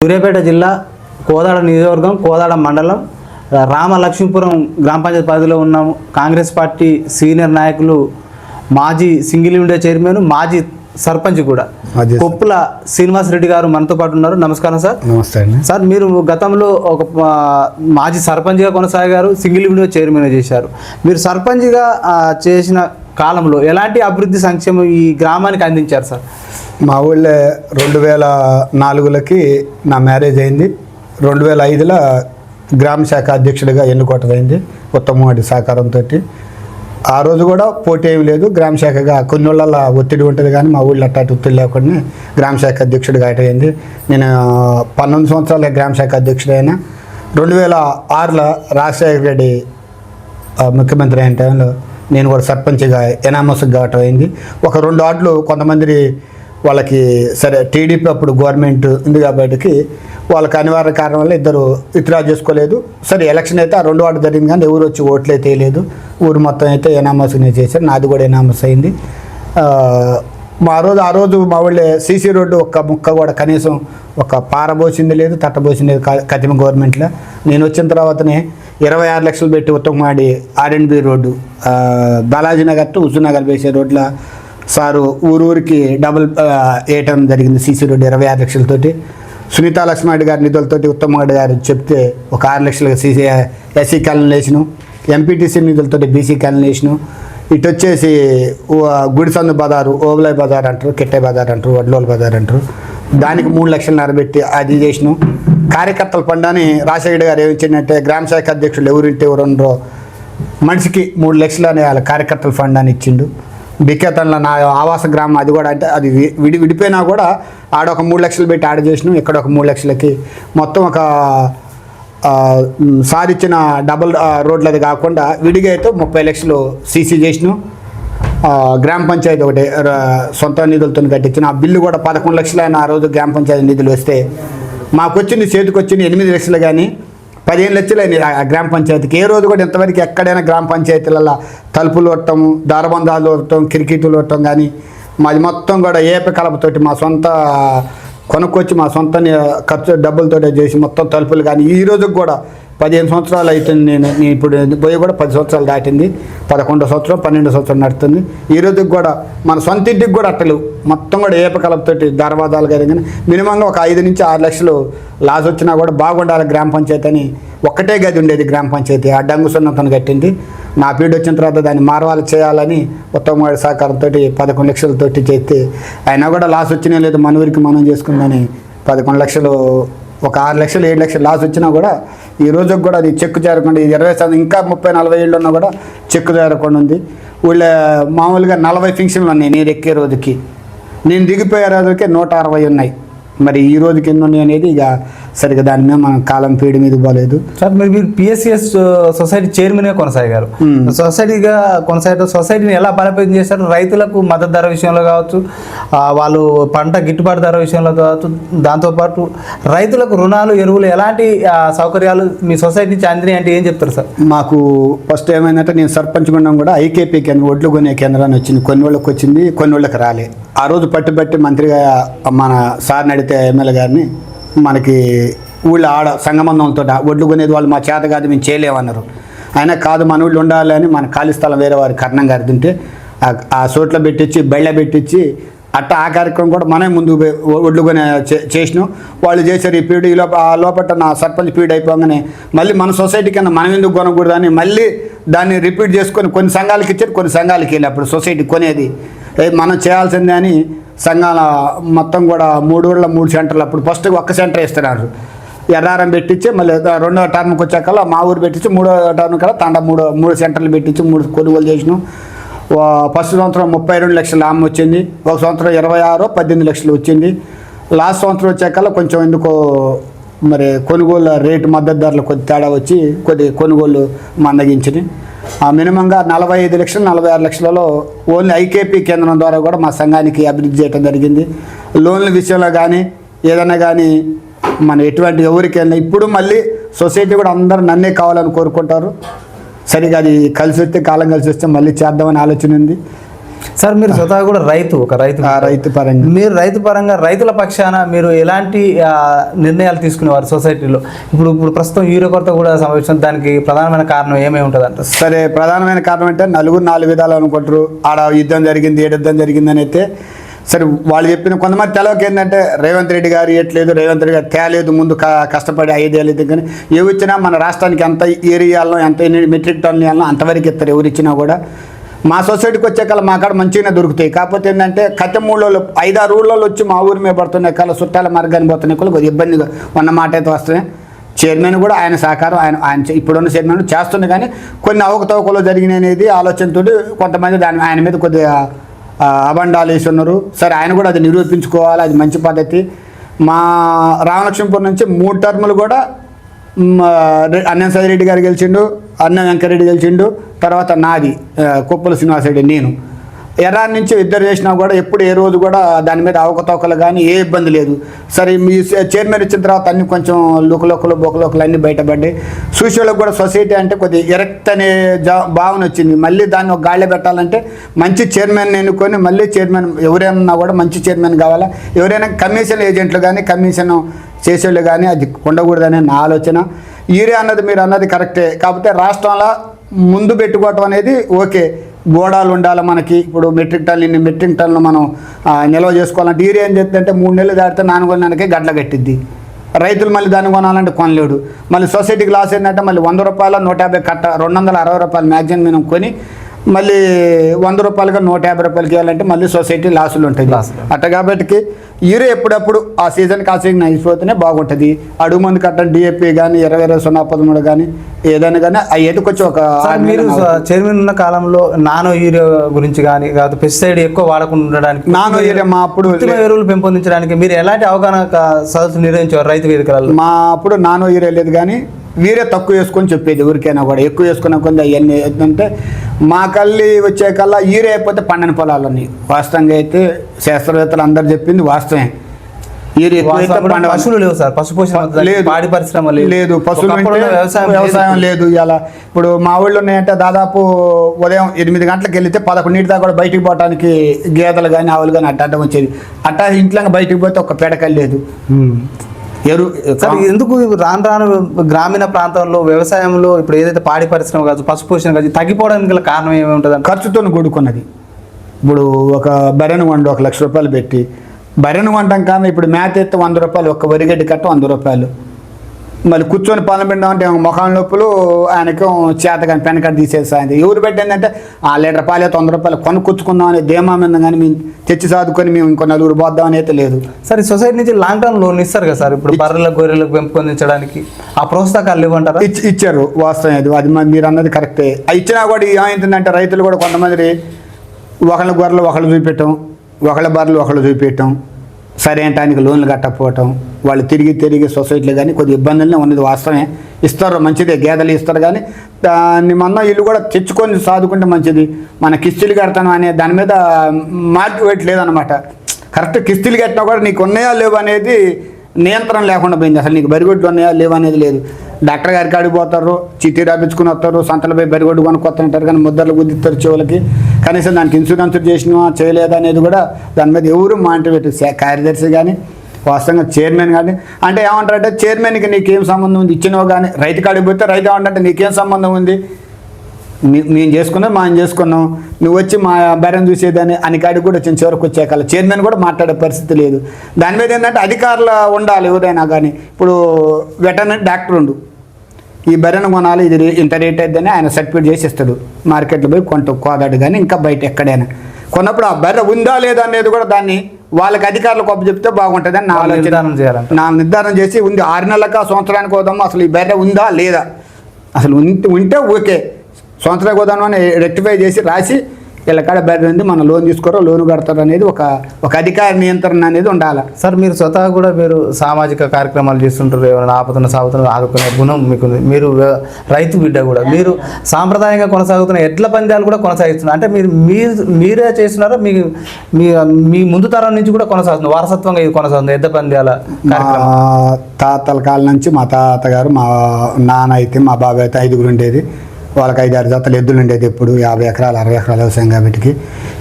సూర్యాపేట జిల్లా కోదాడ నియోజకవర్గం కోదాడ మండలం రామలక్ష్మీపురం గ్రామ పంచాయతీ పరిధిలో ఉన్నాము. కాంగ్రెస్ పార్టీ సీనియర్ నాయకులు మాజీ సింగిల్ విండో చైర్మన్ మాజీ సర్పంచ్ కూడా కొప్పుల శ్రీనివాసరెడ్డి గారు మనతో పాటు ఉన్నారు. నమస్కారం సార్. నమస్తే అండి. సార్, మీరు గతంలో ఒక మాజీ సర్పంచ్గా కొనసాగారు, సింగిల్ విండో చైర్మన్ చేశారు. మీరు సర్పంచ్గా చేసిన కాలంలో ఎలాంటి అభివృద్ధి సంక్షేమం ఈ గ్రామానికి అందించారు సార్? మా ఊళ్ళో 2004 నా మ్యారేజ్ అయింది. 2005 గ్రామ శాఖ అధ్యక్షుడిగా ఎన్నుకోవటం అయింది ఉత్తమవాడి సహకారంతో. ఆ రోజు కూడా పోటీ ఏమి లేదు. గ్రామ శాఖగా కొన్ని ఊళ్ళల్లో ఒత్తిడి ఉంటుంది, కానీ మా ఊళ్ళో అట్టాటి ఒత్తిడి లేకుండా గ్రామ శాఖ అధ్యక్షుడిగా అయింది. నేను 19 సంవత్సరాల గ్రామ శాఖ అధ్యక్షుడైన 2006 రాజశేఖర రెడ్డి ముఖ్యమంత్రి అయిన టైంలో నేను కూడా సర్పంచ్గా ఎనామస్గా కావటం అయింది. ఒక 2 వార్డులు కొంతమంది వాళ్ళకి సరే టీడీపీ అప్పుడు గవర్నమెంట్ ఉంది కాబట్టి వాళ్ళకి అనివార్య కారణం వల్ల ఇద్దరు విత్డ్రా చేసుకోలేదు. సరే ఎలక్షన్ అయితే ఆ 2 వార్డు జరిగింది, కానీ ఎవరు వచ్చి ఓట్లు అయితే వేయలేదు. ఊరు మొత్తం అయితే ఎనామస్గానే చేశారు. నాది కూడా ఎనామస్ అయింది. ఆ రోజు మా ఊళ్ళో సీసీ రోడ్డు ఒక్క ముక్క కూడా కనీసం ఒక పారబోసింది లేదు, తట్టబోసింది లేదు కతిమ గవర్నమెంట్లో. నేను వచ్చిన తర్వాతనే 26 లక్షలు పెట్టి ఉత్తమవాడి R&B road Balaji Nagar to Huzurnagar వేసే రోడ్ల సారు ఊరికి డబుల్ వేయటం జరిగింది. సీసీ రోడ్డు 26 లక్షలతోటి సునీతా లక్ష్మారెడ్డి గారి నిధులతోటి ఉత్తమవాడి గారు చెప్తే ఒక 6 లక్షలుగా ఎస్సీ కాలనీ వేసినాం. ఎంపీటీసీ నిధులతోటి బీసీ కాలనీ వేసినాం. ఇటు వచ్చేసి గుడిసందు బజారు, ఓబులాయ్ బజార్ అంటారు, కిట్టే బజార్ అంటారు, వడ్లోల బజార్ అంటారు, దానికి 3 లక్షలు నరబెట్టి అది చేసినాం. కార్యకర్తల ఫండాన్ని రాజశేఖర గారు ఏమిచ్చిందంటే గ్రామ శాఖ అధ్యక్షులు ఎవరింటే ఎవరుండరో మనిషికి 3 లక్షలు అనే వాళ్ళ కార్యకర్తల ఫండాన్ని ఇచ్చిండు. బికేతన్లో నా ఆవాస గ్రామం అది కూడా, అంటే అది విడిపోయినా కూడా ఆడొక 3 లక్షలు పెట్టి ఆడ చేసినాం. ఇక్కడ ఒక 3 లక్షలకి మొత్తం ఒక సారిచ్చిన డబుల్ రోడ్లది కాకుండా విడిగా అయితే 30 లక్షలు సీసీ చేసినాం. గ్రామ పంచాయతీ ఒకటి సొంత నిధులతో కట్టించిన ఆ బిల్లు కూడా 11 లక్షలు అయిన ఆ రోజు గ్రామ పంచాయతీ నిధులు వస్తే మాకు వచ్చింది చేతికి వచ్చింది 8 లక్షలు, కానీ 15 లక్షలు అయినాయి ఆ గ్రామ పంచాయతీకి. ఏ రోజు కూడా ఇంతవరకు ఎక్కడైనా గ్రామ పంచాయతీలలో తలుపులు కొట్టడం, దారబంధాలు కొట్టడం, కిరికీటులు కొట్టడం కానీ మాది మొత్తం కూడా ఏపీ కలపతోటి మా సొంత కొనుక్కొచ్చి మా సొంత ఖర్చు డబ్బులతో చేసి మొత్తం తలుపులు కానీ ఈ రోజుకి కూడా 15 సంవత్సరాలు అవుతుంది. నేను ఇప్పుడు పోయి కూడా 10 సంవత్సరాలు దాటింది. 11వ సంవత్సరం 12వ సంవత్సరం నడుస్తుంది. ఈ రోజుకి కూడా మన సొంత ఇంటికి కూడా అట్టలు మొత్తం కూడా ఏప కలపతోటి దర్వాదాలు కానీ మినిమంగా ఒక 5 నుంచి 6 లక్షలు లాస్ వచ్చినా కూడా బాగుండాలి గ్రామ పంచాయతీ అని. ఒక్కటే గది ఉండేది గ్రామ పంచాయతీ, ఆ డంగు సున్నంతను కట్టింది. నా పీరియడ్ వచ్చిన తర్వాత దాన్ని మార్వాలు చేయాలని ఉత్తమవాడి సహకారంతో 11 లక్షలతోటి చేస్తే అయినా కూడా లాస్ వచ్చినా లేదు, మన ఊరికి మనం చేసుకుందని 11 లక్షలు ఒక 6 లక్షలు 7 లక్షలు లాస్ వచ్చినా కూడా ఈ రోజుకి కూడా అది చెక్కు చేరకుండా 20 ఇంకా 30-40 ఏళ్ళు ఉన్నా కూడా చెక్కు చేరకుండా ఉంది. వీళ్ళ మామూలుగా 40 ఫంక్షన్లు ఉన్నాయి నేను ఎక్కే రోజుకి. నేను దిగిపోయే రోజుకి 160 ఉన్నాయి. మరి ఈ రోజుకి ఎన్ని ఉన్నాయి అనేది ఇక సరిగ్గా దాని మీద మనం కాలం పీడి మీద పోలేదు. సార్, మీరు పిఎస్సిఎస్ సొసైటీ చైర్మన్గా కొనసాగారు. సొసైటీగా కొనసాగే సొసైటీని ఎలా బలోపేతం చేశారు? రైతులకు మద్దతు ధర విషయంలో కావచ్చు, వాళ్ళు పంట గిట్టుబాటు ధర విషయంలో కావచ్చు, దాంతోపాటు రైతులకు రుణాలు, ఎరువులు ఎలాంటి సౌకర్యాలు మీ సొసైటీ నుంచి అందినాయి అంటే ఏం చెప్తారు సార్? మాకు ఫస్ట్ ఏమైందంటే నేను సర్పంచ్ గుండం కూడా ఐకేపీ కేంద్రం ఒడ్లు కొనే కేంద్రాన్ని వచ్చింది. కొన్ని వాళ్ళకి వచ్చింది, కొన్ని వాళ్ళకి రాలే. ఆ రోజు పట్టుబట్టి మంత్రిగా మన సార్ని అడిగితే ఎమ్మెల్యే గారిని మనకి ఊళ్ళో ఆడ సంగమందంతో ఒడ్లు కొనేది వాళ్ళు మా చేత కాదు మేము చేయలేమన్నారు. అయినా కాదు మన ఊళ్ళో ఉండాలి అని మన ఖాళీ స్థలం వేరే వారి కర్ణం గారి తింటే ఆ చోట్ల పెట్టించి బెళ్ళ పెట్టించి అట్ట ఆ కార్యక్రమం కూడా మనమే ముందు ఒడ్లు కొని చేసినాం. వాళ్ళు చేశారు. ఈ పీరియడ్ ఆ లోపల నా సర్పంచ్ పీరియడ్ అయిపోగానే మళ్ళీ మన సొసైటీ కింద మనం ఎందుకు కొనకూడదని మళ్ళీ దాన్ని రిపీట్ చేసుకొని కొన్ని సంఘాలకి ఇచ్చారు, కొన్ని సంఘాలకి వెళ్ళి అప్పుడు సొసైటీ కొనేది మనం చేయాల్సిందే అని సంఘాల మొత్తం కూడా 3 ఊళ్ళ 3 సెంటర్లు. అప్పుడు ఫస్ట్ ఒక్క సెంటర్ ఇస్తున్నారు. ఎర్రారం పెట్టించి మళ్ళీ 2వ టర్మ్కి వచ్చాకల్లా మా ఊరు పెట్టించి 3వ టర్మ్ కల్లా తండ 3 సెంటర్లు పెట్టించి 3 కొనుగోలు చేసినాం. ఫస్ట్ సంవత్సరం 32 లక్షల ఆమె వచ్చింది. ఒక సంవత్సరం 26-18 లక్షలు వచ్చింది. లాస్ట్ సంవత్సరం వచ్చాకల్లా కొంచెం ఎందుకో మరి కొనుగోలు రేటు మద్దతు ధరలు కొద్ది తేడా వచ్చి కొద్ది కొనుగోలు మందగించింది. మినిమంగా 45 లక్షలు 46 లక్షలలో ఓన్లీ ఐకేపీ కేంద్రం ద్వారా కూడా మా సంఘానికి అభివృద్ధి చేయడం జరిగింది. లోన్ల విషయంలో కానీ ఏదైనా కానీ మన ఎటువంటి ఎవరికైనా ఇప్పుడు మళ్ళీ సొసైటీ కూడా అందరూ నన్నే కావాలని కోరుకుంటారు. సరిగా అది కలిసి వస్తే కాలం కలిసి వస్తే మళ్ళీ చేద్దామని ఆలోచన ఉంది. సార్ మీరు స్వతహా కూడా ఒక రైతు రైతు పరంగా మీరు రైతు పరంగా రైతుల పక్షాన మీరు ఎలాంటి నిర్ణయాలు తీసుకునేవారు సొసైటీలో? ఇప్పుడు ప్రస్తుతం యూరియా కొరత కూడా సంభవించిన దానికి ప్రధానమైన కారణం ఏమేమి ఉంటుంది అంట? సరే, ప్రధానమైన కారణం అంటే నలుగురు 4 విధాలు అనుకుంటారు. ఆడ యుద్ధం జరిగింది, యుద్ధం జరిగిందని అయితే సరే వాళ్ళు చెప్పిన కొంతమంది తెలవక ఏంటంటే రేవంత్ రెడ్డి గారు ఇవ్వట్లేదు, రేవంత్ రెడ్డి గారు తేలేదు, ముందు కష్టపడి 5 ఏళ్ళు కానీ ఏవి ఇచ్చినా మన రాష్ట్రానికి ఎంత ఏరియాలో ఎంత మెట్రిక్ టన్ను ఇవ్వాలో అంతవరకు ఇస్తారు ఎవరు ఇచ్చినా కూడా. మా సొసైటీకి వచ్చే కల్లా మా కాడ మంచిగానే దొరుకుతాయి. కాకపోతే ఏంటంటే కట్టెమూళ్ళలో 5-6 ఊళ్ళలో వచ్చి మా ఊరి మీద పడుతున్నాయి కల్లా చుట్టాల మార్గాన్ని పోతున్నాయి కూడా కొద్దిగా ఇబ్బందిగా ఉన్న మాట అయితే వస్తున్నాయి. చైర్మన్ కూడా ఆయన సహకారం ఆయన ఇప్పుడున్న చైర్మన్ చేస్తుంది, కానీ కొన్ని అవకతవకలు జరిగినాయి అనేది ఆలోచనతో కొంతమంది ఆయన మీద కొద్దిగా అబండాలు వేసి ఉన్నారు. సరే, ఆయన కూడా అది నిరూపించుకోవాలి, అది మంచి పద్ధతి. మా రామలక్ష్మీపురం నుంచి 3 టర్ములు కూడా అన్నం సైరెడ్డి గారు గెలిచిండు, అన్నం వెంకరెడ్డి గెలిచిండు, తర్వాత నాది కుప్పల శ్రీనివాసరెడ్డి నేను. ఎర్రాని నుంచి 2 చేసినా కూడా ఎప్పుడు ఏ రోజు కూడా దాని మీద అవకతవకలు కానీ ఏ ఇబ్బంది లేదు. సరే, మీ చైర్మన్ ఇచ్చిన తర్వాత అన్ని కొంచెం లుకలోకలు బొకలోకలు అన్నీ బయటపడ్డాయి. సూచనలకు కూడా సొసైటీ అంటే కొద్దిగా ఎరెక్ట్ అనే భావన వచ్చింది. మళ్ళీ దాన్ని ఒక గాళ్ళే పెట్టాలంటే మంచి చైర్మన్ ఎన్నుకొని మళ్ళీ చైర్మన్ ఎవరైనా కూడా మంచి చైర్మన్ కావాలా. ఎవరైనా కమిషన్ ఏజెంట్లు కానీ కమిషన్ చేసేళ్ళు కానీ అది ఉండకూడదనే నా ఆలోచన. యూరియా అన్నది మీరు అన్నది కరెక్టే, కాకపోతే రాష్ట్రంలో ముందు పెట్టుకోవటం అనేది ఓకే. గోడాలు ఉండాలి మనకి. ఇప్పుడు మెట్రిక్ టన్నులు మనం నిల్వ చేసుకోవాలంటే యూరియా ఏం చెప్తుంటే 3 నెలలు దాటితే నానుకొనడానికి గడ్ల కట్టిద్ది. రైతులు మళ్ళీ దాన్ని కొనాలంటే కొనలేడు. మళ్ళీ సొసైటీకి లాస్ ఏంటంటే మళ్ళీ 100 రూపాయలు 150 కట్ట 260 రూపాయలు మ్యాక్సిమం మనం కొని మళ్ళీ 100 రూపాయలుగా 150 రూపాయలకి ఇవ్వాలంటే మళ్ళీ సొసైటీ లాసులు ఉంటాయి. అట్ట కాబట్టి యూరియా ఎప్పుడప్పుడు ఆ సీజన్కి ఆ సీజన్ అయిపోతేనే బాగుంటుంది. అడుగు మంది కట్టడం డిఏపి కానీ 20-20-0-13 కానీ ఏదైనా కానీ ఆ ఎదుకొచ్చి ఒక మీరు చైర్మన్ ఉన్న కాలంలో నానో యూరియా గురించి కానీ కాదు పెస్టిసైడ్ ఎక్కువ వాడకుండా ఉండడానికి నానో యూరియా మా అప్పుడు ఎరువులు పెంపొందించడానికి మీరు ఎలాంటి అవగాహన సదస్సులు నిర్వహించేవారు రైతు వేదికలలో? మా అప్పుడు నానో యూరియా లేదు, కానీ వీరే తక్కువ వేసుకొని చెప్పేది ఎవరికైనా కూడా. ఎక్కువ వేసుకున్న కొంత అవన్నీ ఏంటంటే మా కల్లి వచ్చే కల్లా యూరియా అయిపోతే పండని పొలాలు ఉన్నాయి. వాస్తవంగా అయితే శాస్త్రవేత్తలు అందరు చెప్పింది వాస్తవమే. యూరియా పశువులు లేవు సార్, పశుపోషణ లేదు, పాడి పరిశ్రమ లేదు, పశువులు వ్యవసాయం లేదు. ఇలా ఇప్పుడు మా ఊళ్ళో ఉన్నాయంటే దాదాపు ఉదయం 8 గంటలకు వెళ్తే 11 దాకా కూడా బయటికి పోవడానికి గేదెలు కానీ ఆవులు కానీ అట్ట వచ్చేది. అట్టా ఇంట్లో బయటికి పోతే ఒక పెడకలు లేదు. ఎందుకు రాను గ్రామీణ ప్రాంతంలో వ్యవసాయంలో ఇప్పుడు ఏదైతే పాడి పరిశ్రమ కాదు పశుపోషణ కాదు తగ్గిపోవడానికి గల కారణం ఏముంటుంది? ఖర్చుతో కూడుకున్నది. ఇప్పుడు ఒక బర్రెను వండి 1 లక్ష రూపాయలు పెట్టి బర్రెను వండటం కానీ ఇప్పుడు మేత ఎత్తే 100 రూపాయలు, ఒక్క వరిగడ్డి కట్ట 100 రూపాయలు. మళ్ళీ కూర్చొని పాలన పెట్టడం అంటే మొఖం నొప్పులు, ఆయనకి చేత కానీ పెనకట్ట తీసేసాయండి. ఎవరు పెట్టిందంటే 1 లీటర్ పాలు 100 రూపాయలు కొనుక్కొచ్చుకుందాం అనే ధీమా మీద కానీ మేము తెచ్చి సాదుకొని మేము ఇంకో 4 పోద్దాం అని అయితే లేదు. సార్, ఈ సొసైటీ నుంచి లాంగ్ టర్మ్ లోన్ ఇస్తారు కదా సార్, ఇప్పుడు బర్రెలకు గొర్రెలకు పెంపొందించడానికి ఆ ప్రోత్సాహకాలు ఇవ్వంటారా? ఇచ్చారు, వాస్తవం అది మీరు అన్నది కరెక్టే. ఇచ్చినా కూడా ఏమైందంటే రైతులు కూడా కొంతమంది ఒకళ్ళ గొర్రెలు ఒకళ్ళు చూపెట్టడం, ఒకళ్ళ బర్రెలు ఒకళ్ళు చూపెట్టడం, సరైన టైంకి లోన్లు కట్టకపోవటం, వాళ్ళు తిరిగి సొసైటీలో కానీ కొద్ది ఇబ్బందులనే ఉన్నది వాస్తవమే. ఇస్తారు, మంచిదే, గేదెలు ఇస్తారు, కానీ దాన్ని మన ఇల్లు కూడా తెచ్చుకొని సాదుకుంటే మంచిది. మన కిస్తీలు కడతాను అనే దాని మీద మార్కెట్ లేదనమాట. కరెక్ట్ కిస్తీలు కట్టినా కూడా నీకు ఉన్నాయా లేవు అనేది నియంత్రణ లేకుండా పోయింది. అసలు నీకు బరిగొడ్లు ఉన్నాయా లేవు అనేది లేదు. డాక్టర్ గారి కాడికి పోతారు, చిట్టి రాపించుకుని వస్తారు, సంతలపై బరిగొడ్డు కొనుక్కొస్తుంటారు, కానీ ముద్దర్లు గుద్దిస్తారు చెవులకి. కనీసం దానికి ఇన్సూరెన్స్ చేసినా చేయలేదా అనేది కూడా దాని మీద ఎవరు మానిటర్ పెట్టారు. కార్యదర్శి కానీ వాస్తవంగా చైర్మన్ కానీ అంటే ఏమంటారంటే చైర్మన్కి నీకేం సంబంధం ఉంది, ఇచ్చినవు కానీ రైతు కాడికి పోతే రైతు ఏమంటే నీకేం సంబంధం ఉంది, మేము చేసుకున్నాం మనం చేసుకున్నాం, నువ్వు వచ్చి మా బర్రెను చూసేదని అని కాడికి కూడా వచ్చిన చివరికి వచ్చేకాల చైర్మన్ కూడా మాట్లాడే పరిస్థితి లేదు. దాని మీద ఏంటంటే అధికారులు ఉండాలి ఎవరైనా కానీ. ఇప్పుడు వెటర్నరీ డాక్టర్ ఉండు, ఈ బర్రెను కొనాలి, ఇది ఇంత రేట్ అయిద్దని ఆయన సర్టిఫికేట్ చేసి ఇస్తాడు. మార్కెట్లో పోయి కోదాడు కానీ ఇంకా బయట ఎక్కడైనా కొన్నప్పుడు ఆ బర్రె ఉందా లేదా అనేది కూడా దాన్ని వాళ్ళకి అధికారులకు అప్పు చెప్తే బాగుంటుందని నా ఆలోచన. నా నిర్ధారణ చేసి ఉంది 6 నెలలక సంవత్సరానికి పోదాము, అసలు ఈ బర్రె ఉందా లేదా, అసలు ఉంటే ఓకే, సంవత్సరానికి పోదాము అని రెక్టిఫై చేసి రాసి వీళ్ళ కాడ బర్రె ఉంది, మన లోన్ తీసుకోరో లోన్ కడతారు అనేది ఒక అధికార నియంత్రణ అనేది ఉండాలి. సార్, మీరు స్వతహా కూడా మీరు సామాజిక కార్యక్రమాలు చేస్తుంటారు, ఏమైనా ఆపుతున్న సాగుతున్న ఆదుకునే గుణం మీకుంది. మీరు రైతు బిడ్డ కూడా, మీరు సాంప్రదాయంగా కొనసాగుతున్న ఎడ్ల పందాలు కూడా కొనసాగిస్తున్నారు. అంటే మీరే చేస్తున్నారో మీ ముందు తరం నుంచి కూడా కొనసాగుతుంది, వారసత్వంగా ఇది కొనసాగుతుంది ఎడ్ల పందాల కార్యక్రమం? తాతల కాలం నుంచి మా తాతగారు, మా నాన్న అయితే, మా బాబాయ్ అయితే 5గురు ఉండేది. వాళ్ళకి 5-6 జతలు ఎద్దులు ఉండేది. ఎప్పుడు 50 ఎకరాలు 60 ఎకరాలు వ్యవసాయం కాబట్టి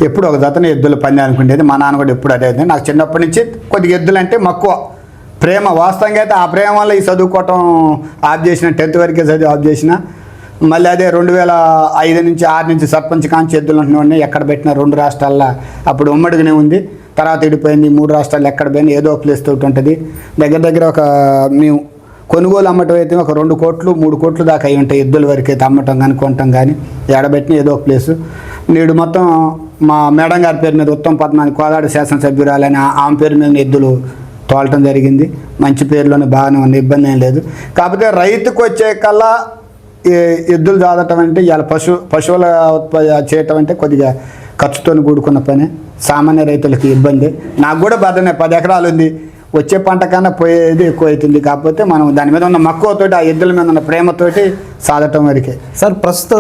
ఎప్పుడు ఒక జతను ఎద్దులు పందానికి ఉండేది. మా నాన్న కూడా ఎప్పుడు అదే. నాకు చిన్నప్పటి నుంచి కొద్దిగా ఎద్దులు అంటే మక్కువ, ప్రేమ. వాస్తవంగా అయితే ఆ ప్రేమ వల్ల ఈ చదువుకోవటం ఆఫ్ చేసిన, 10th వరకే చదివి ఆఫ్ చేసిన. మళ్ళీ అదే 2005 నుంచి 6 నుంచి సర్పంచ్ కాంచి ఎద్దులు ఉంటున్నాయి. ఎక్కడ పెట్టినా 2 రాష్ట్రాల్లో అప్పుడు ఉమ్మడిగానే ఉంది. తర్వాత ఇడిపోయింది. 3 రాష్ట్రాలు ఎక్కడ పోయినా ఏదో ఒక ప్లేస్ తోటి ఉంటుంది. దగ్గర ఒక మేము కొనుగోలు అమ్మటం అయితే ఒక 2 కోట్లు 3 కోట్లు దాకా అయి ఉంటాయి ఎద్దుల వరకు అయితే, అమ్మటం కానీ కొనటం కానీ. ఎడబెట్టిన ఏదో ఒక ప్లేసు. నేడు మొత్తం మా మేడం గారి పేరు మీద ఉత్తమ పద్మాని కోదాడ శాసనసభ్యురాలని ఆమె పేరు మీద ఎద్దులు తోలటం జరిగింది. మంచి పేరులోనే బాగానే ఉంది, ఇబ్బంది ఏం లేదు. కాకపోతే రైతుకు వచ్చే కల్లా ఎద్దులు చాదటం అంటే ఇవాళ పశువుల ఉత్పత్తి చేయటం అంటే కొద్దిగా ఖర్చుతో కూడుకున్న పని. సామాన్య రైతులకి ఇబ్బంది. నాకు కూడా బాధనే, 10 ఎకరాలు ఉంది. వచ్చే పంట కన్నా పోయేది ఎక్కువ అవుతుంది. కాకపోతే మనం దాని మీద ఉన్న మక్కువతోటి, ఆ ఎద్దుల మీద ఉన్న ప్రేమతోటి సాధటం వరకే. సార్, ప్రస్తుత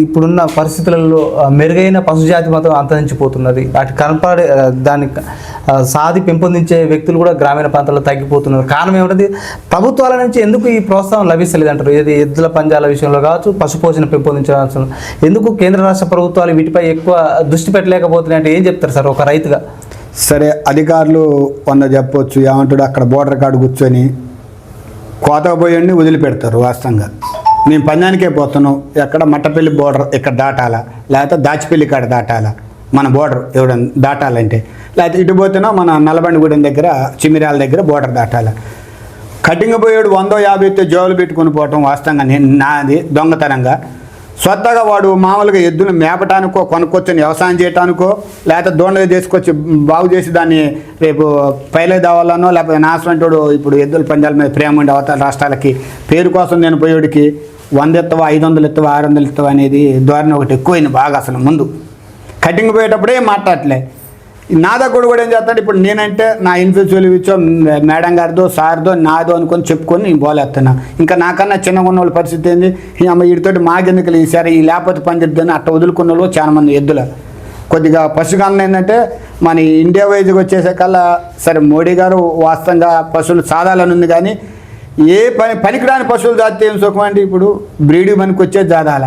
ఇప్పుడున్న పరిస్థితులలో మెరుగైన పశుజాతి మొత్తం అంతరించిపోతున్నది. వాటి కనపడే దాన్ని సాది పెంపొందించే వ్యక్తులు కూడా గ్రామీణ ప్రాంతాల్లో తగ్గిపోతున్నారు. కారణం ఏమిటది? ప్రభుత్వాల నుంచి ఎందుకు ఈ ప్రోత్సాహం లభిస్తలేదు అంటారు? ఏది ఎద్దుల పంజాల విషయంలో కావచ్చు, పశుపోషణ పెంపొందించడం, ఎందుకు కేంద్ర రాష్ట్ర ప్రభుత్వాలు వీటిపై ఎక్కువ దృష్టి పెట్టలేకపోతున్నాయి అంటే ఏం చెప్తారు సార్ ఒక రైతుగా? సరే, అధికారులు చెప్పొచ్చు, ఏమంటాడు, అక్కడ బోర్డర్ కాడ కూర్చొని కోతకు పోయండి వదిలిపెడతారు. వాస్తవంగా మేము పందానికే పోతున్నాం, ఎక్కడ మట్టపల్లి బోర్డర్ ఇక్కడ దాటాలా, లేకపోతే దాచిపల్లి కాడ దాటాలా, మన బోర్డర్ ఎవడన్నా దాటాలంటే, లేకపోతే ఇటు పోతేనో మన నల్లబండిగూడెం దగ్గర చిమిరాల దగ్గర బోర్డర్ దాటాలా. కటింగ్ పోయాడు 150 జోలు పెట్టుకుని పోవటం వాస్తవంగా నాది దొంగతనంగా. స్వతగా వాడు మామూలుగా ఎద్దును మేపటానికో కొనుక్కొచ్చని వ్యవసాయం చేయటానికో, లేకపోతే దోండగా తీసుకొచ్చి బాగు చేసి దాన్ని రేపు పైలే దావాలనో, లేకపోతే నాశనంటోడు ఇప్పుడు ఎద్దుల పందాల మీద ప్రేమ ఉండే అవతల రాష్ట్రాలకి పేరు కోసం నేను పోయేడికి 100 ఎత్తవా 500 ఎత్తవా 600 ఎత్తవా అనేది ధోరణి ఒకటి ఎక్కువైంది బాగా. అసలు ముందు కటింగ్ పోయేటప్పుడే మాట్లాడలే. నా దగ్గర కూడా ఏం చేస్తాడు, ఇప్పుడు నేనంటే నా ఇన్ఫ్యూచర్ ఇచ్చో మేడం గారిదో సార్దో నాదో అనుకొని చెప్పుకొని నేను పోలేస్తున్నా. ఇంకా నాకన్నా చిన్నగా ఉన్న వాళ్ళ పరిస్థితి ఏంది, అమ్మ వీటితోటి మాకెందుకు ఈసారి ఈ లేకపోతే పని చెప్తాను అట్లా వదులుకున్న వాళ్ళు చాలా మంది ఎద్దుల. కొద్దిగా పశుగాలను ఏంటంటే మన ఇండియా వైజ్గా వచ్చేసేకల్లా సరే మోడీ గారు వాస్తవంగా పశువులు సాధాలని ఉంది, కానీ ఏ పనికిరాని పశువులు జాతి ఏం సుఖం అంటే ఇప్పుడు బ్రీడింగ్ పనికి వచ్చే జాదాల.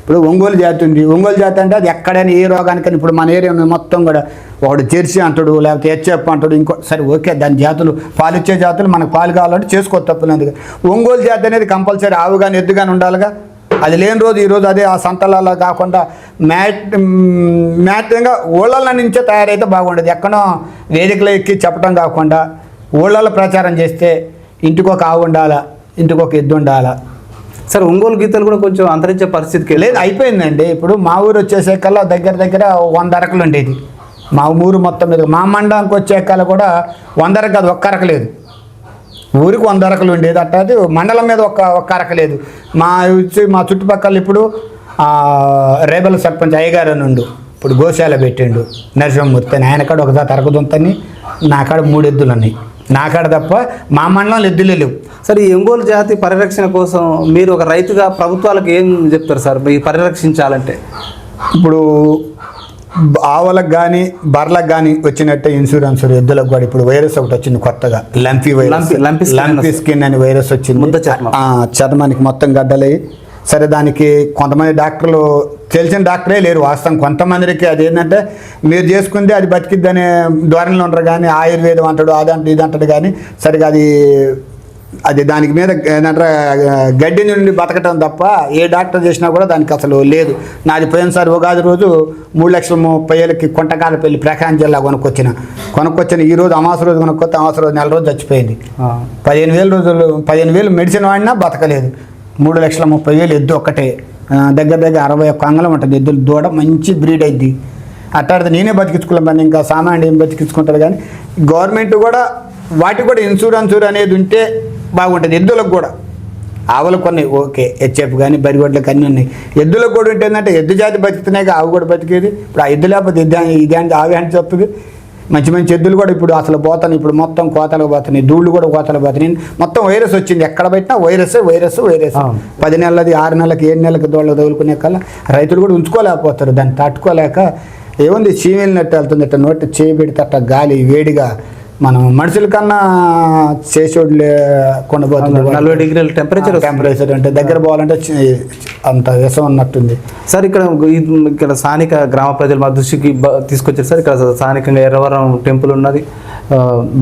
ఇప్పుడు ఒంగోలు జాతి ఉంది. ఒంగోలు జాతి అంటే అది ఎక్కడైనా ఏ రోగానికైనా, ఇప్పుడు మన ఏరియా మొత్తం కూడా ఒకడు జెర్సీ అంటాడు, లేకపోతే హెచ్ఎఫ్ అంటాడు, ఇంకో సరే ఓకే దాని జాతులు పాలిచ్చే జాతులు మనకు పాలు కావాలంటే చేసుకోవచ్చు, తప్పలేదు. ఒంగోలు జాతి అనేది కంపల్సరీ ఆవు కానీ ఎద్దు కానీ ఉండాలిగా. అది లేని రోజు ఈరోజు అదే ఆ సంతలలో కాకుండా మ్యాట్గా ఊళ్ళ నుంచే తయారైతే బాగుండేది. ఎక్కడో వేదికలో ఎక్కి చెప్పడం కాకుండా ఊళ్ళలో ప్రచారం చేస్తే ఇంటికి ఒక ఆవు ఉండాలా, ఇంటికి ఒక ఎద్దు ఉండాలా. సార్, ఒంగోలు గీతలు కూడా కొంచెం అంతరించే పరిస్థితికి లేదు, అయిపోయిందండి. ఇప్పుడు మా ఊరు వచ్చేసేకల్లా దగ్గర 100 అరకలు ఉండేది. మా ఊరు మొత్తం మీద మా మండలానికి వచ్చేకల్లా కూడా 100 అరకు కాదు, 1 అరక లేదు. ఊరికి 100 అరకలు ఉండేది. అట్లా మండలం మీద ఒక్క అరక లేదు. మా చుట్టుపక్కల ఇప్పుడు రేబల్ సర్పంచ్ అయ్యగారు అని ఉండు, ఇప్పుడు గోశాల పెట్టిండు నరసింహమూర్తి అని. ఆయన కాడ ఒక జాత అరకదుంతని, నా కాడ 3 ఎద్దులు ఉన్నాయి. నా కాడ తప్ప మా మండలంలో ఎద్దులే లేవు. సార్, ఈ ఒంగోలు జాతి పరిరక్షణ కోసం మీరు ఒక రైతుగా ప్రభుత్వాలకు ఏం చెప్తారు సార్ ఈ పరిరక్షించాలంటే? ఇప్పుడు ఆవులకు కానీ బర్లకు కానీ వచ్చినట్టే ఇన్సూరెన్స్ ఎద్దులకు కూడా ఇప్పుడు వైరస్ ఒకటి వచ్చింది కొత్తగా, లంపీ స్కిన్ అని వైరస్ వచ్చింది. చర్మానికి మొత్తం గడ్డలయ్యి. సరే, దానికి కొంతమంది డాక్టర్లు తెలిసిన డాక్టరే లేరు వాస్తవం. కొంతమందికి అది ఏంటంటే మీరు చేసుకుంటే అది బతికిద్ది అనే ధోరణిలో ఉంటారు, కానీ ఆయుర్వేదం అంటాడు అదంటే ఇది అంటాడు, కానీ సరిగా అది దానికి మీద ఏంటంటే గడ్డి నుండి బతకటం తప్ప ఏ డాక్టర్ చేసినా కూడా దానికి అసలు లేదు. నాది పోయినసారి ఉగాది రోజు 3,30,000కి కొంటకాలపల్లి ప్రకాశం జిల్లా కొనుక్కొచ్చిన ఈ రోజు అమాస రోజు కొనుక్కొస్తే అమాస రోజు నెల రోజు చచ్చిపోయింది. 15,000 మెడిసిన్ వాడినా బతకలేదు. 3,30,000 ఎద్దు ఒక్కటే. దగ్గర 61 అంగళం ఉంటుంది ఎద్దులు. దూడ మంచి బ్రీడ్ అయింది. అట్టాడితే నేనే బతికించుకోలేను, ఇంకా సామాన్యుడు ఏం బతికించుకుంటారు. కానీ గవర్నమెంట్ కూడా వాటికి కూడా ఇన్సూరెన్స్ అనేది ఉంటే బాగుంటుంది. ఎద్దులకు కూడా ఆవులకు కొన్ని ఓకే, హెచ్ఎఫ్ కానీ బరిగొడ్లకు అన్నీ ఉన్నాయి. ఎద్దులకు కూడా ఉంటుందంటే ఎద్దు జాతి బతుకుతున్నాయి, ఆవు కూడా బతికేది. ఇప్పుడు ఆ ఎద్దు లేకపోతే ఇదే ఆవి అంటే చెప్తుంది. మంచి ఎద్దులు కూడా ఇప్పుడు అసలు పోతాను, ఇప్పుడు మొత్తం కోతలకు పోతున్నాయి, దూళ్ళు కూడా కోతలకు పోతున్నాయి. మొత్తం వైరస్ వచ్చింది, ఎక్కడ పెట్టినా వైరస్. 10 నెలలది 6 నెలలకి 7 నెలలకి దోళ్ళకు తగులుకునే కల్లా రైతులు కూడా ఉంచుకోలేకపోతారు. దాన్ని తట్టుకోలేక ఏముంది చీమిలినట్టు వెళ్తుంది. అట్ట నోటి చేయి పెడితే అట్ట గాలి వేడిగా మనం మనుషుల కన్నా చేసేవాళ్ళు లేకుండా పోతుంది. 40 డిగ్రీల టెంపరేచర్ అంటే దగ్గర పోవాలంటే అంత విషం ఉన్నట్టుంది సార్. ఇక్కడ స్థానిక గ్రామ ప్రజలు మా దృష్టికి తీసుకొచ్చారు సార్. ఇక్కడ స్థానికంగా ఎర్రవరం టెంపుల్ ఉన్నది,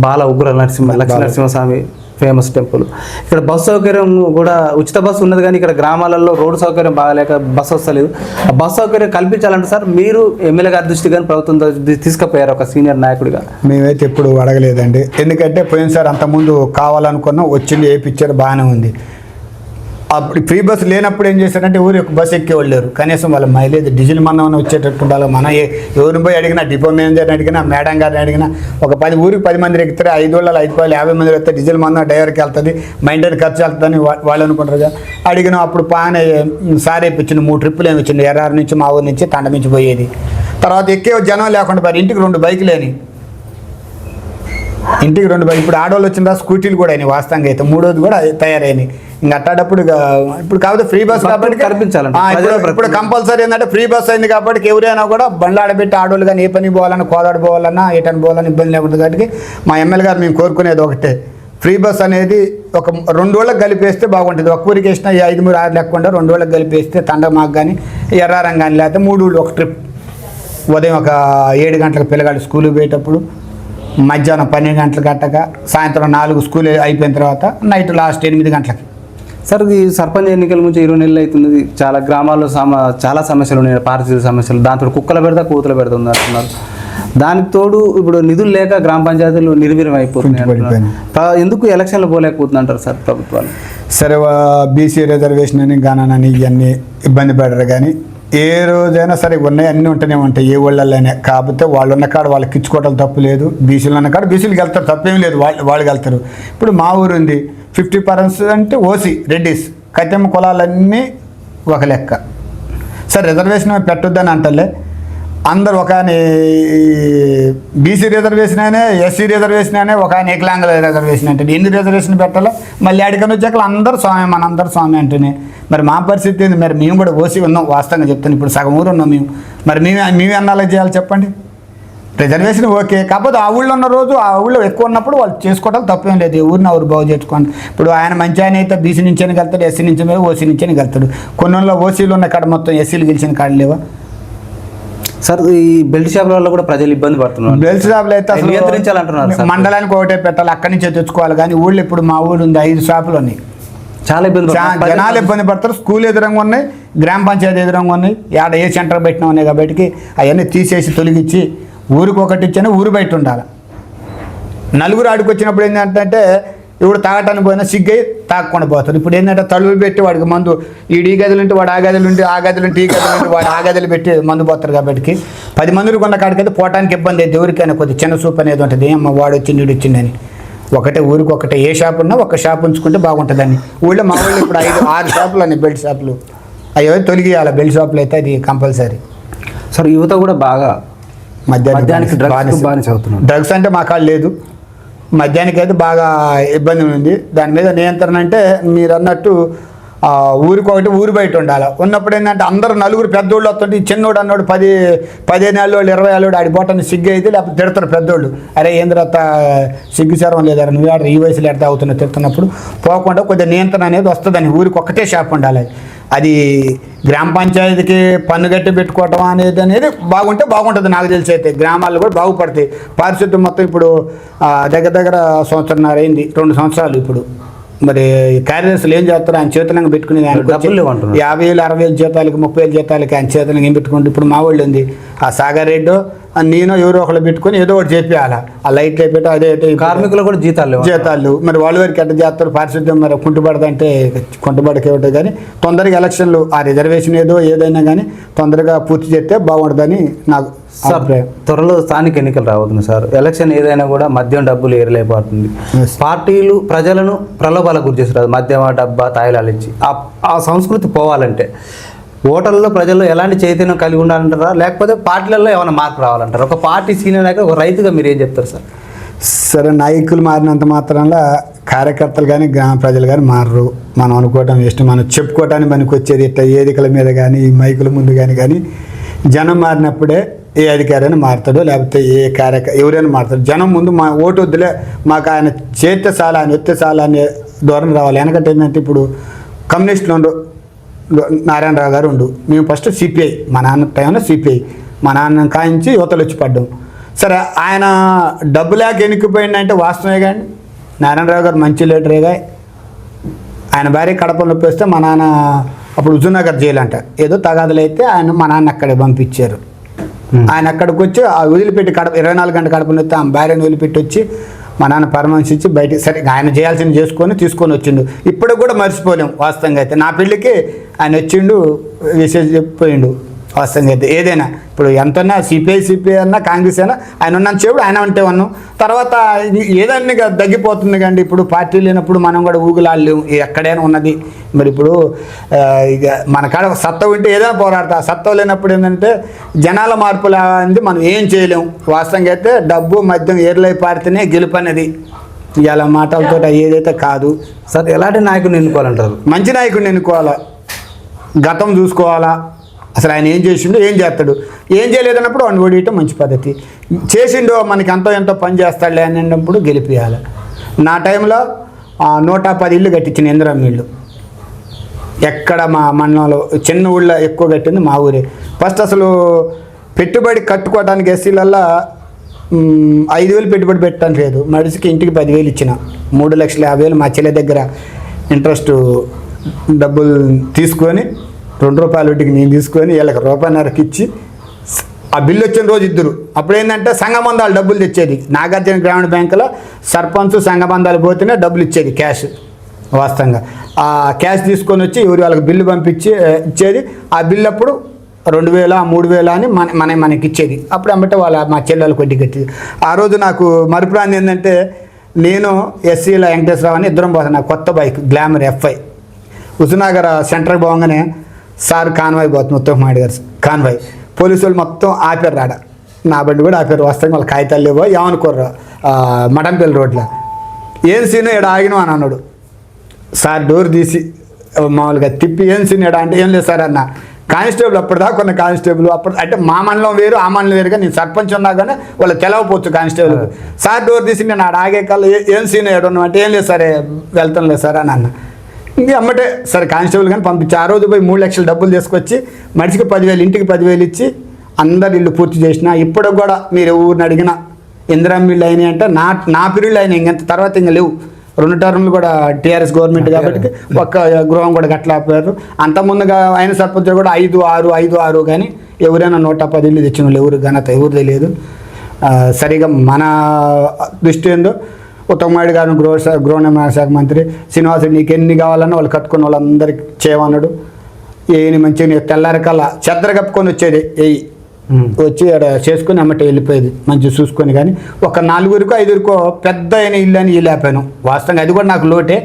బాల ఉగ్ర లక్ష్మీ నరసింహస్వామి ఫేమస్ టెంపుల్. ఇక్కడ బస్సు సౌకర్యం కూడా ఉచిత బస్సు ఉన్నది, కానీ ఇక్కడ గ్రామాలలో రోడ్డు సౌకర్యం బాగాలేక బస్సు వస్తలేదు. ఆ బస్సు సౌకర్యం కల్పించాలంటే సార్ మీరు ఎమ్మెల్యే గారి దృష్టి కానీ ప్రభుత్వం తీసుకుపోయారు ఒక సీనియర్ నాయకుడిగా? మేమైతే ఎప్పుడు అడగలేదండి, ఎందుకంటే పోయినసారి అంతకుముందు కావాలనుకున్నాం, వచ్చింది వేయించారు, బాగానే ఉంది. అప్పుడు ఫ్రీ బస్సు లేనప్పుడు ఏం చేశారంటే ఊరు ఒక బస్సు ఎక్కేవాళ్ళు లేరు, కనీసం వాళ్ళ మైలేజ్ డీజిల్ మనం వచ్చేటట్టు ఉండాలి. మనం ఎవరిని పోయి అడిగినా, డిపో మేనేజర్ని అడిగినా, మేడం గారిని అడిగినా, ఒక 10 మంది ఎక్కితే 5 రోజులు 5 రూపాయలు 50 మంది వస్తే డీజిల్ మందం డ్రైవర్కి వెళ్తుంది, మెయింటైన్ ఖర్చు వెళ్తుందని వాళ్ళు అనుకుంటారు కదా. అడిగినా అప్పుడు బాగానే సార్ వేయించింది, 3 ట్రిప్పులు ఏమి ఇచ్చింది, ఎర్రారు నుంచి మా ఊరి నుంచి తండ నుంచి పోయేది. తర్వాత ఎక్కే జనం లేకుండా పోయి ఇంటికి 2 బైకులేని, ఇంటికి 2 బైక్. ఇప్పుడు ఆడవాళ్ళు వచ్చిన స్కూటీలు కూడా అయినాయి వాస్తవంగా అయితే, 3వది కూడా తయారైనాయి. ఇంకా అట్టాడప్పుడు ఇప్పుడు కాకపోతే ఫ్రీ బస్ కాబట్టి ఇప్పుడు కంపల్సరీ ఏంటంటే ఫ్రీ బస్ అయింది కాబట్టి ఎవరైనా కూడా బండ్లు ఆడబెట్టి ఆడవాళ్ళు కానీ ఏ పని పోవాలన్నా, కోదాడు పోవాలన్నా, ఏటని పోవాలన్నా ఇబ్బంది లేకుండా. కాబట్టి మా ఎమ్మెల్యే గారు మేము కోరుకునేది ఒకటే, ఫ్రీ బస్ అనేది ఒక 2 రోజులకు కలిపేస్తే బాగుంటుంది. ఒక్క ఊరికి వేసినా 5, 3, 6 లేకుండా 2 రోజులకు కలిపేస్తే తండ మాకు కానీ ఎర్రారం కానీ, లేకపోతే 3 రోజులు ఒక ట్రిప్. ఉదయం ఒక 7 గంటలకు పిల్లగాడు స్కూల్కి పోయేటప్పుడు, మధ్యాహ్నం 12 గంటలకు కట్టక, సాయంత్రం 4 స్కూల్ అయిపోయిన తర్వాత నైట్ లాస్ట్ 8 గంటలకి. సార్ ఈ సర్పంచ్ ఎన్నికల నుంచి 20 నెలలు అవుతుంది. చాలా గ్రామాల్లో చాలా సమస్యలు ఉన్నాయి, పారిశుద్ధ్య సమస్యలు. దాంతో కుక్కలు పెడతా కూతులు పెడుతుంది అంటున్నారు. దానికి తోడు ఇప్పుడు నిధులు లేక గ్రామ పంచాయతీలు నిర్వీర్యం అయిపోతున్నాయి. ఎందుకు ఎలక్షన్లు పోలేకపోతుంది అంటారు సార్ ప్రభుత్వాలు? సరే, బీసీ రిజర్వేషన్ అని గానని ఇవన్నీ ఇబ్బంది పడరు, కానీ ఏ రోజైనా సరే ఉన్నాయి, అన్నీ ఉంటూనే ఉంటాయి ఏ ఊళ్ళల్లోనే. కాకపోతే వాళ్ళు ఉన్న కాడ వాళ్ళకి ఇచ్చుకోవటం తప్పు లేదు, బీసీలు ఉన్న కాడ బీసీలకు వెళ్తారు, తప్పేం లేదు, వాళ్ళకి వెళ్తారు. ఇప్పుడు మా ఊరు ఉంది 50% ఓసీ రెడ్డిస్, కత్తెమ్మ కులాలన్నీ ఒక లెక్క. సరే రిజర్వేషన్ పెట్టొద్దని అంటలే, అందరు ఒక బీసీ రిజర్వేషన్ అనే, ఎస్సీ రిజర్వేషన్ అనే, ఒక ఏకలాంగుల రిజర్వేషన్ అంటే ఎన్ని రిజర్వేషన్ పెట్టాలో. మళ్ళీ అడిగని వచ్చాక అందరూ స్వామి, మనందరూ స్వామి అంటేనే. మరి మా పరిస్థితి ఏంది? మరి మేము కూడా ఓసీ ఉన్నాం, వాస్తవంగా చెప్తాను. ఇప్పుడు సగం ఊరు ఉన్నాం మేము, మరి మేము అన్నాలో చేయాలి చెప్పండి. రిజర్వేషన్ ఓకే, కాకపోతే ఆ ఊళ్ళో ఉన్న రోజు ఆ ఊళ్ళో ఎక్కువ ఉన్నప్పుడు వాళ్ళు చేసుకోవడం తప్పేం లేదు, ఊరిని ఊరు బాగు చేసుకోండి. ఇప్పుడు ఆయన మంచి ఆయన అయితే బీసీ నుంచి వెళ్తాడు, ఎస్సీ నుంచి ఓసీ నుంచి వెళ్తాడు. కొన్ని ఓసీలు ఉన్న కాడ మొత్తం ఎస్సీలు గెలిచిన కాడ లేవా సార్? ఈ బెల్ట్ షాపుల వల్ల కూడా ప్రజలు ఇబ్బంది పడుతున్నారు. బెల్ట్ షాపులు అయితే అసలు నియంత్రించాలంటున్నారు. మండలానికి ఒకటే పెట్టాలి, అక్కడి నుంచే తెచ్చుకోవాలి. కానీ ఊళ్ళో ఇప్పుడు మా ఊళ్ళు ఉంది 5 షాపులు ఉన్నాయి, చాలా ఇబ్బంది, జనాలు ఇబ్బంది పడతారు. స్కూల్ ఎదురంగా ఉన్నాయి, గ్రామ పంచాయతీ ఎదురంగా ఉన్నాయి, ఆడ ఏ సెంటర్ పెట్టినా ఉన్నాయి. కాబట్టి అవన్నీ తీసేసి తొలగించి ఊరికి ఒకటి ఇచ్చాను, ఊరు బయట ఉండాలి. నలుగురు ఆడికి వచ్చినప్పుడు ఏంటంటే ఇప్పుడు తాగటానికి పోయినా సిగ్గై తాగకుండా పోతారు. ఇప్పుడు ఏంటంటే తలుపులు పెట్టి వాడికి మందు, ఈ గదులు ఉంటే వాడు ఆ గదులు ఉంటే, ఆ గదులు ఉంటే ఈ గదులు ఉంటే వాడు ఆ గదులు పెట్టి మందు పోతారు. కాబట్టి 10 మందిని కొన్న కాడికైతే పోవటానికి ఇబ్బంది అయితే ఎవరికైనా కొద్ది చిన్న సూప్ అనేది ఉంటుంది. ఏమో వాడు వచ్చింది వీడు వచ్చిందని, ఒకటే ఊరికి ఒకటే ఏ షాప్ ఉన్నా ఒక షాప్ ఉంచుకుంటే బాగుంటుందని. ఊళ్ళో మా ఊళ్ళో ఇప్పుడు 5-6 షాపులు అన్ని బెల్ట్ షాపులు, అవి తొలగియాలి. బెల్ట్ షాపులు అయితే అది కంపల్సరీ. సార్ యువత కూడా బాగా మద్యానికి డ్రగ్స్ అంటే మా కాళ్ళు లేదు, మద్యానికి అయితే బాగా ఇబ్బంది ఉంది. దాని మీద నియంత్రణ అంటే మీరు అన్నట్టు ఊరికి ఒకటి ఊరు బయట ఉండాలి. ఉన్నప్పుడు ఏంటంటే అందరూ నలుగురు పెద్దోళ్ళు వస్తుంటే చిన్నోడు అన్నోడు 15 ఏళ్ళు 20 ఏళ్ళు ఆడి పోటాన్ని సిగ్గు అయితే లేకపోతే తిడతారు పెద్దోళ్ళు. అరే ఏంద్రత సిగ్గు శరం లేదారా నువ్వు ఆడ ఈ వయసులో ఎడతా అవుతున్నా తిడుతున్నప్పుడు పోకుండా కొద్దిగా నియంత్రణ అనేది వస్తుందని. ఊరికి ఒక్కటే షాప్ ఉండాలి. అది గ్రామ పంచాయతీకి పన్ను గట్టి పెట్టుకోవటం అనేది బాగుంటే బాగుంటుంది. నాకు తెలిసి అయితే గ్రామాల్లో కూడా బాగుపడతాయి. పారిశుద్ధ్యం మొత్తం ఇప్పుడు దగ్గర సంవత్సరంన్నర అయింది, 2 సంవత్సరాలు. ఇప్పుడు మరి కార్యదర్శులు ఏం చేస్తారు? ఆయన చేతులంగా పెట్టుకుని 50,000 60,000 జీతాలకి 30,000 జీతాలకి ఆయన చేతులంగా ఏం పెట్టుకుంటే ఇప్పుడు మా వాళ్ళు ఉంది ఆ సాగర్ రెడ్డి నేను ఎవరో ఒకళ్ళు పెట్టుకుని ఏదో ఒకటి చెప్పేయాల. ఆ లైట్లు అయిపోయి అదే కార్మికులు కూడా జీతాలు మరి వాళ్ళ వారికి ఎట్లా చేస్తారు? పారిశుద్ధ్యం మరి కుంటుపడదంటే కుంటుపడకే ఉంటుంది. కానీ తొందరగా ఎలక్షన్లు ఆ రిజర్వేషన్ ఏదైనా కానీ తొందరగా పూర్తి చేస్తే బాగుంటుందని నాకు అభిప్రాయం. త్వరలో స్థానిక ఎన్నికలు రాబోతుంది సార్. ఎలక్షన్ ఏదైనా కూడా మద్యం డబ్బులు ఏరలేకపోతుంది. పార్టీలు ప్రజలను ప్రలోభాలకు గురి చేస్తారు. మద్యం డబ్బా తాయిలాలు ఇచ్చి ఆ సంస్కృతి పోవాలంటే ఓటర్లలో ప్రజల్లో ఎలాంటి చైతన్యం కలిగి ఉండాలంటారా, లేకపోతే పార్టీలలో ఏమైనా మార్పు రావాలంటారా? ఒక పార్టీ సీనియర్ నాయకుడు ఒక రైతుగా మీరు ఏం చెప్తారు సార్? సరే, నాయకులు మారినంత మాత్రంలో కార్యకర్తలు కానీ గ్రామ ప్రజలు కానీ మారరు. మనం అనుకోవటం ఇష్టం, మనం చెప్పుకోవటానికి మనకు వచ్చేది ఇట్లా ఏదికల మీద కానీ మైకుల ముందు కానీ జనం మారినప్పుడే ఏ అధికారి అయినా మారుతాడు, లేకపోతే ఏ ఎవరైనా మారుతాడు. జనం ముందు మా ఓటు వద్దులే, మాకు ఆయన చేస్తే చాలా, ఆయన వస్తే చాలా అనే ధోరణి రావాలి. వెనకంటే ఏంటంటే ఇప్పుడు కమ్యూనిస్టులు ఉండు, నారాయణరావు గారు ఉండు, మేము ఫస్ట్ సిపిఐ, మా నాన్న టైంలో సిపిఐ, మా నాన్న కాయించి యువతలు వచ్చి పడ్డాం. సరే ఆయన డబ్బు లేక ఎన్నికిపోయిందంటే వాస్తవమే. కానీ నారాయణరావు గారు మంచి లీడరేగా, ఆయన భార్య కడప నొప్పి వస్తే మా నాన్న అప్పుడు హుజూర్నగర్ జైలు అంట, ఏదో తగాదులు అయితే ఆయన మా నాన్న అక్కడే పంపించారు. ఆయన అక్కడికి వచ్చి ఆ వదిలిపెట్టి కడప 24 గంటల కడప నొప్పి ఆ భార్యను వదిలిపెట్టి వచ్చి మా నాన్న పరామర్శించి ఇచ్చి బయటికి సరే ఆయన చేయాల్సింది తీసుకొని వచ్చిండు. ఇప్పుడు కూడా మర్చిపోలేం వాస్తవంగా అయితే. నా పెళ్ళికి ఆయన వచ్చిండు, విశేష చెప్పిపోయిండు. వాస్తవంగా అయితే ఏదైనా ఇప్పుడు ఎంతన్నా సిపిఐ అన్నా కాంగ్రెస్ అయినా ఆయన ఉన్నాను చెప్పుడు ఆయన ఉంటే ఉన్నాం. తర్వాత ఏదన్నా తగ్గిపోతుంది కండి. ఇప్పుడు పార్టీ లేనప్పుడు మనం కూడా ఊగులాడలేము, ఎక్కడైనా ఉన్నది. మరి ఇప్పుడు ఇక మన కాడ సత్తా ఉంటే ఏదైనా పోరాడతా, సత్తా లేనప్పుడు ఏంటంటే జనాల మార్పులు అనేది మనం ఏం చేయలేము. వాస్తవంగా అయితే డబ్బు మద్యం ఏర్లై పారితేనే గెలుపు అనేది. ఇలా మాటలతో ఏదైతే కాదు సార్. ఎలాంటి నాయకుడిని ఎన్నుకోవాలంటారు? మంచి నాయకుడిని ఎన్నుకోవాలా, గతం చూసుకోవాలా, అసలు ఆయన ఏం చేసిండో ఏం చేస్తాడు, ఏం చేయలేదన్నప్పుడు వాడిని ఓడియటం మంచి పద్ధతి. చేసిండో మనకి ఎంతో పని చేస్తాడులే అన్నప్పుడు గెలిపియాలి. నా టైంలో 110 ఇళ్ళు కట్టించిన ఇందిరమ్మ ఇళ్ళు. ఎక్కడ మా మండలంలో చిన్న ఊళ్ళో ఎక్కువ కట్టింది మా ఊరే. ఫస్ట్ అసలు పెట్టుబడి కట్టుకోవడానికి ఎస్సీలల్లో 5,000 పెట్టుబడి పెట్టడానికి లేదు, మనిషికి ఇంటికి 10,000 ఇచ్చిన. 3,50,000 మా చెల్లె దగ్గర ఇంట్రెస్ట్ డబ్బులు తీసుకొని ₹2 వడ్డీకి నేను తీసుకొని వీళ్ళకి ₹1.5 ఇచ్చి ఆ బిల్లు వచ్చిన రోజు ఇద్దరు. అప్పుడు ఏంటంటే సంఘబంధాలు డబ్బులు తెచ్చేది. నాగార్జున గ్రామీణ బ్యాంకులో సర్పంచ్ సంఘబంధాలు పోతేనే డబ్బులు ఇచ్చేది క్యాష్. వాస్తవంగా ఆ క్యాష్ తీసుకొని వచ్చి ఎవరు వాళ్ళకి బిల్లు పంపించి ఇచ్చేది. ఆ బిల్లు అప్పుడు 2,000 3,000 అని మనకి ఇచ్చేది. అప్పుడు అమ్మటే మా చెల్లెళ్ళకి వడ్డీ కట్టేది. ఆ రోజు నాకు మరుపురాని ఏంటంటే నేను ఎస్సీల వెంకటేశ్వరరావు అని ఇద్దరం పోతాను. నాకు కొత్త బైక్ గ్లామర్ FI. హుజూర్నగర్ సెంటర్కి పోగానే సార్ కాన్వాయ్ పోతుంది, ఉత్తమమాడి గారు కాన్వాయ్. పోలీసు వాళ్ళు మొత్తం ఆపారు రాడ, నా బండి కూడా ఆపారు. వస్తాయి వాళ్ళ కాగితాలు లేవో ఏమనుకోర్రు మటంపల్లి రోడ్లో. ఏం సీను ఇక్కడ ఆగినావు అని అన్నాడు. సార్ డోర్ తీసి మామూలుగా తిప్పి ఏం సీను ఇక్కడ అంటే ఏం లేదు సార్ అన్న. కానిస్టేబుల్ అప్పటిదాకా కొన్ని కానిస్టేబుల్ అప్పుడు అంటే మా మండలం వేరు ఆ మండలం వేరుగా నేను సర్పంచ్ ఉన్నా కానీ వాళ్ళు తెలవపోవచ్చు కానిస్టేబుల్. సార్ డోర్ తీసి నేను ఆడ ఆగే కల్లా ఏం సీను ఇక్కడ ఉన్నావు అంటే ఏం లేదు సరే వెళ్తాం లేదు సార్ అని అన్న. ఇంక అమ్మటే సరే కానిస్టేబుల్ కానీ పంపించి ఆ రోజు పోయి 3 లక్షల డబ్బులు తీసుకొచ్చి మనిషికి 10,000 ఇంటికి 10,000 ఇచ్చి అందరు ఇల్లు పూర్తి చేసిన. ఇప్పుడు కూడా మీరు ఊరిని అడిగిన ఇందిరమ్మ ఇళ్ళు అయినాయి అంటే నా పీరియడ్లో అయినాయి. ఇంకంత తర్వాత ఇంకా లేవు. 2 టర్ములు కూడా టీఆర్ఎస్ గవర్నమెంట్ కాబట్టి ఒక్క గృహం కూడా గట్లపోయారు. అంతకుముందుగా ఆయన సర్పంచ్ కూడా 5-6 కానీ ఎవరైనా 110 ఇల్లు తెచ్చిన వాళ్ళు ఎవరు ఘనత ఎవరు తెలియదు. సరిగా మన దృష్టి ఏందో ఉత్తమమాడి గారు గృహ నిర్మాణ శాఖ మంత్రి శ్రీనివాసుడు నీకు ఎన్ని కావాలన్నా వాళ్ళు కట్టుకున్న వాళ్ళందరికీ చేయమన్నాడు. ఏని మంచిగా తెల్లారికల్లా చెద్దర కప్పుకొని వచ్చేది వచ్చి అక్కడ చేసుకుని అమ్మటే వెళ్ళిపోయేది మంచిగా చూసుకొని. కానీ ఒక 4-5 పెద్ద అయిన ఇల్లు అని లేపాను. వాస్తవంగా అది కూడా నాకు లోటే.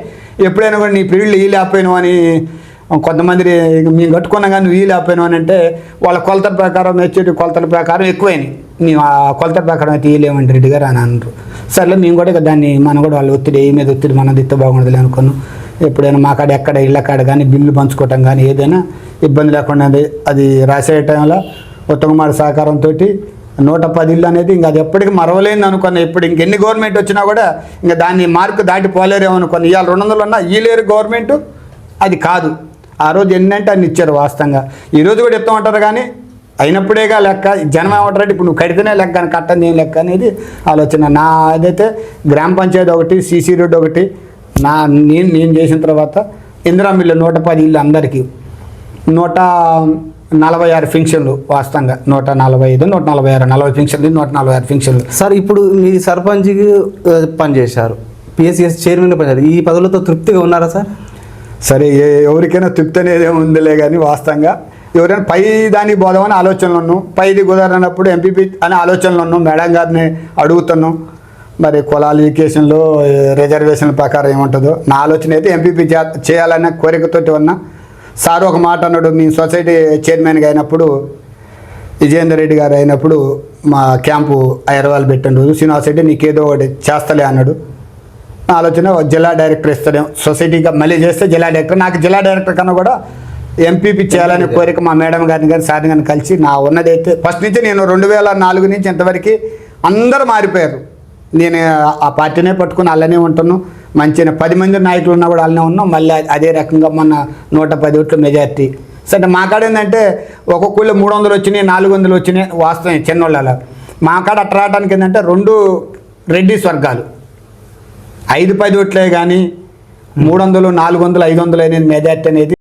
ఎప్పుడైనా కూడా నీ పీరియడ్లు లేపాను అని కొంతమంది మేము కట్టుకున్నాం కానీ నువ్వు లేపాను అని అంటే వాళ్ళ కొలతల ప్రకారం మెచ్యూరిటీ కొలతల ప్రకారం ఎక్కువైనాయి. మేము ఆ కొలతల ప్రకారం అయితే లేవండి రెడ్డి గారు అని అన్నారు. సర్లే మేము కూడా దాన్ని మనం కూడా వాళ్ళ ఒత్తిడి ఏ మీద ఒత్తిడి మనది ఇస్తే బాగుండదులే అనుకున్నాం. ఎప్పుడైనా మా కాడ ఎక్కడ ఇళ్ళ కాడ కానీ బిల్లు పంచుకోవటం కానీ ఏదైనా ఇబ్బంది లేకుండా అది రాసే టైంలో ఉత్తమమాడి సహకారంతో 110 ఇళ్ళు అనేది ఇంకా అది ఎప్పటికీ మరవలేని అనుకున్నా. ఇప్పుడు ఇంకెన్ని గవర్నమెంట్ వచ్చినా కూడా ఇంకా దాన్ని మార్కు దాటిపోలేరేమో అనుకున్నా. ఇవాళ 200 ఉన్నా ఈ లేరు గవర్నమెంట్ అది కాదు. ఆ రోజు ఎన్నంటే అన్ని ఇచ్చారు వాస్తవంగా. ఈరోజు కూడా ఇస్తామంటారు కానీ అయినప్పుడేగా లెక్క. జనం ఏమంటారంటే ఇప్పుడు నువ్వు కడితేనే లెక్క కానీ కట్టని ఏం లెక్క అనేది ఆలోచన. నా అదైతే గ్రామ పంచాయతీ ఒకటి, CC రోడ్డు ఒకటి నేను చేసిన తర్వాత ఇందిరమ్మ ఇల్లు 110 ఇల్లు అందరికీ 146 ఫంక్షన్లు. వాస్తవంగా 145, 146, 40 ఫంక్షన్లు, 146 ఫంక్షన్లు. సార్ ఇప్పుడు మీ సర్పంచ్కి పనిచేశారు, PSCS చైర్మన్ పనిచేశారు. ఈ పదవులతో తృప్తిగా ఉన్నారా సార్? సరే ఎవరికైనా తృప్తి అనేది ఉందిలే కానీ వాస్తవంగా ఎవరైనా పై దానికి పోదామని ఆలోచనలు ఉన్నాం. పైది కుదరనప్పుడు ఎంపీపీ అనే ఆలోచనలు ఉన్నాం. మేడం గారిని అడుగుతున్నాం. మరి కులాల ఈకేషన్లో రిజర్వేషన్ల ప్రకారం ఏముంటుందో నా ఆలోచన అయితే ఎంపీపీ చేయాలనే కోరికతోటి ఉన్నా. సార్ ఒక మాట అన్నాడు, మీ సొసైటీ చైర్మన్గా అయినప్పుడు విజయేందర్ రెడ్డి గారు అయినప్పుడు మా క్యాంపు హైదరాబాద్ పెట్టిన రోజు శ్రీనివాస్ రెడ్డి నీకేదో ఒకటి చేస్తలే అన్నాడు. నా ఆలోచన జిల్లా డైరెక్టర్ ఇస్తాడు సొసైటీగా మళ్ళీ చేస్తే జిల్లా డైరెక్టర్. నాకు జిల్లా డైరెక్టర్ కన్నా కూడా ఎంపీపీ చేయాలనే కోరిక మా మేడం గారిని కానీ సార్ని కానీ కలిసి నా ఉన్నదైతే ఫస్ట్ నుంచి నేను 2004 నుంచి ఇంతవరకు అందరూ మారిపోయారు. నేను ఆ పార్టీనే పట్టుకుని అలానే ఉంటున్నాను. మంచిగా 10 మంది నాయకులు ఉన్నా కూడా అలానే ఉన్నాం. మళ్ళీ అదే రకంగా మొన్న 110 ఓట్ల మెజార్టీ. సరే మా కాడ ఏంటంటే ఒక్కొక్కళ్ళు 300 వచ్చినాయి, 400 వచ్చినాయి వాస్తవం చిన్నోళ్ళ. మా కాడ అట్ట రావడానికి ఏంటంటే 2 రెడ్డిస్ వర్గాలు 5-10 ఓట్లే కానీ 300, 400, 500 అనేది మెజార్టీ అనేది